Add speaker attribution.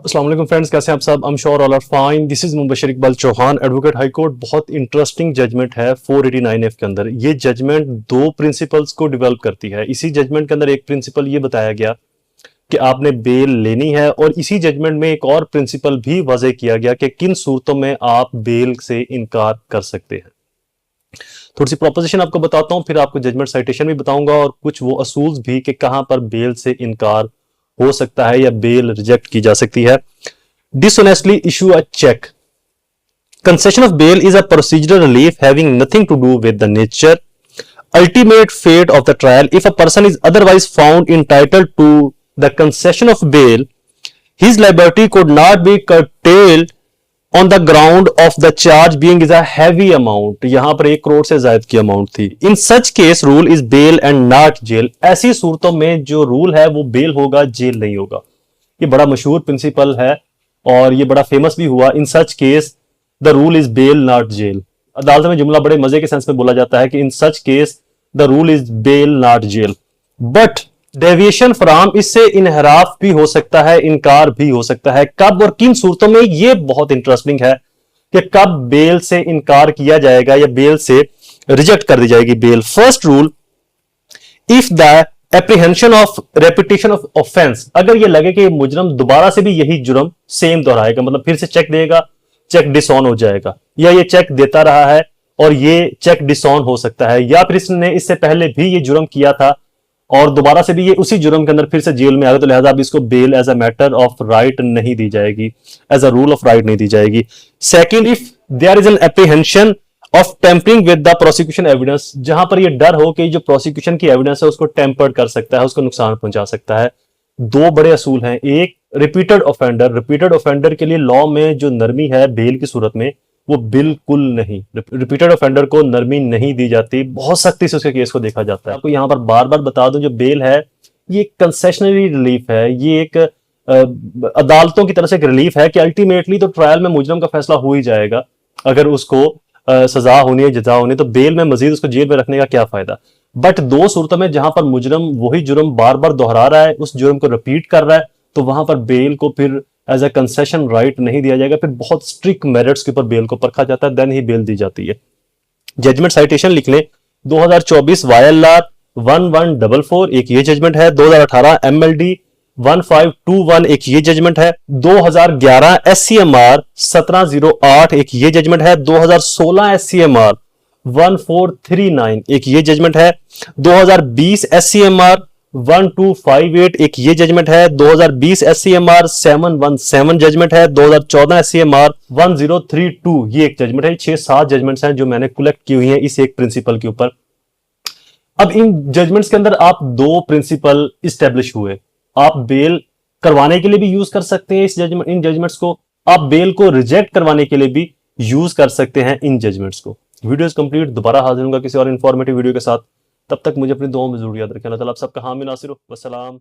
Speaker 1: अस्सलाम वालेकुम फ्रेंड्स, कैसे हैं आप सब? I am sure all are fine. This is Mubashar Iqbal Chauhan, advocate high court. बहुत इंटरेस्टिंग जजमेंट है 489F के अंदर। ये जजमेंट दो प्रिंसिपल्स को डेवलप करती है। इसी जजमेंट के अंदर एक प्रिंसिपल ये बताया गया कि आपने बेल लेनी है, और इसी जजमेंट में एक और प्रिंसिपल भी वाज़ेह किया गया कि किन सूरतों में आप बेल से इनकार कर सकते हैं। थोड़ी सी प्रोपोजिशन आपको बताता हूं, फिर आपको जजमेंट साइटेशन भी बताऊंगा और कुछ वो असूल्स भी कि कहां पर बेल से इनकार हो सकता है या बेल रिजेक्ट की जा सकती है। Dishonestly issue a check. Concession of bail is a procedural relief having nothing to do with the nature, ultimate fate of the trial. If a person is otherwise found entitled to the concession of bail, his liberty could not be curtailed on the ground of the charge being is a heavy amount. यहां पर 1 करोड़ से ज्यादा की amount थी। In such case rule is bail and not jail. ऐसी सूरतों में जो रूल है वो बेल होगा, जेल नहीं होगा। ये बड़ा मशहूर प्रिंसिपल है और ये बड़ा फेमस भी हुआ। In such case the rule is bail not jail. अदालत में जुमला बड़े मजे के सेंस में बोला जाता है कि in such case the rule is bail not jail. But deviation from, इससे इनहराफ भी हो सकता है, इनकार भी हो सकता है। कब और किन सूरतों में, ये बहुत इंटरेस्टिंग है कि कब बेल से इनकार किया जाएगा या बेल से रिजेक्ट कर दी जाएगी bail. First rule, if the apprehension of repetition of offence, अगर ये लगे कि मुजरम दोबारा से भी यही जुर्म सेम दोहराएगा, मतलब फिर से चेक देगा, चेक डिसऑन हो जाएगा, या ये चेक देता रहा है और ये चेक डिसऑन हो सकता है, या फिर इसने इससे पहले भी ये जुर्म किया था और दोबारा से भी ये उसी जुर्म के अंदर फिर से जेल में आ गया, तो लिहाजा अब इसको bail as a matter of right नहीं दी जाएगी, as a rule of right नहीं दी जाएगी। Second, if there is an apprehension of tampering with the prosecution evidence, जहां पर यह डर हो कि जो प्रोसिक्यूशन की एविडेंस है उसको टेम्पर्ड कर सकता है, उसको नुकसान पहुंचा सकता है। दो बड़े असूल हैं। एक, रिपीटेड ऑफेंडर। रिपीटेड ऑफेंडर के लिए लॉ में जो नरमी है बेल की सूरत में, वो बिल्कुल नहीं। रिपीटेड ऑफेंडर को नरमी नहीं दी जाती, बहुत सख्ती से उसके केस को देखा जाता है। आपको यहां पर बार बार बता दूं, जो बेल है ये कंसेशनरी रिलीफ है, ये एक अदालतों की तरफ से एक रिलीफ है कि अल्टीमेटली तो ट्रायल में मुजरम का फैसला हो ही जाएगा। अगर उसको सजा होनी है, जजा होनी है, तो बेल में मजीद उसको जेल में रखने का क्या फायदा। बट दो सूरतों में जहां पर मुजरम वही जुर्म बार बार दोहरा रहा है, उस जुर्म को रिपीट कर रहा है, तो वहां पर बेल को फिर एज ए कंसेशन राइट नहीं दिया जाएगा। फिर बहुत स्ट्रिक्ट मेरिट्स के ऊपर बेल को परखा जाता है, देन ही बेल दी जाती है। जजमेंट साइटेशन लिख लें, 2024 YLR 1144 एक ये जजमेंट है। 2018 MLD 1521 एक ये जजमेंट है। 2011 SCMR 1708 एक ये जजमेंट है। 2016 SCMR 1439 एक ये जजमेंट है। 2020 SCMR 1258 एक ये जजमेंट है। 2020 SCMR 717 जजमेंट है। 2014 SCMR 1032 ये एक जजमेंट है। 6-7 जजमेंट्स हैं जो मैंने कलेक्ट की हुई हैं इस एक प्रिंसिपल के ऊपर। अब इन जजमेंट्स के अंदर आप दो प्रिंसिपल इस्टेब्लिश हुए। आप बेल करवाने के लिए भी यूज कर सकते हैं इन जजमेंट्स को, आप बेल को रिजेक्ट करवाने के लिए भी यूज कर सकते हैं इन जजमेंट्स को। वीडियो इज कंप्लीट, दोबारा हाजिर होगा किसी और इंफॉर्मेटिव वीडियो के साथ। तब तक मुझे अपनी दुआओं में जरूर याद रखें। अल्लाह ताला आप सबका हामी नासिर हो। वस्सलाम।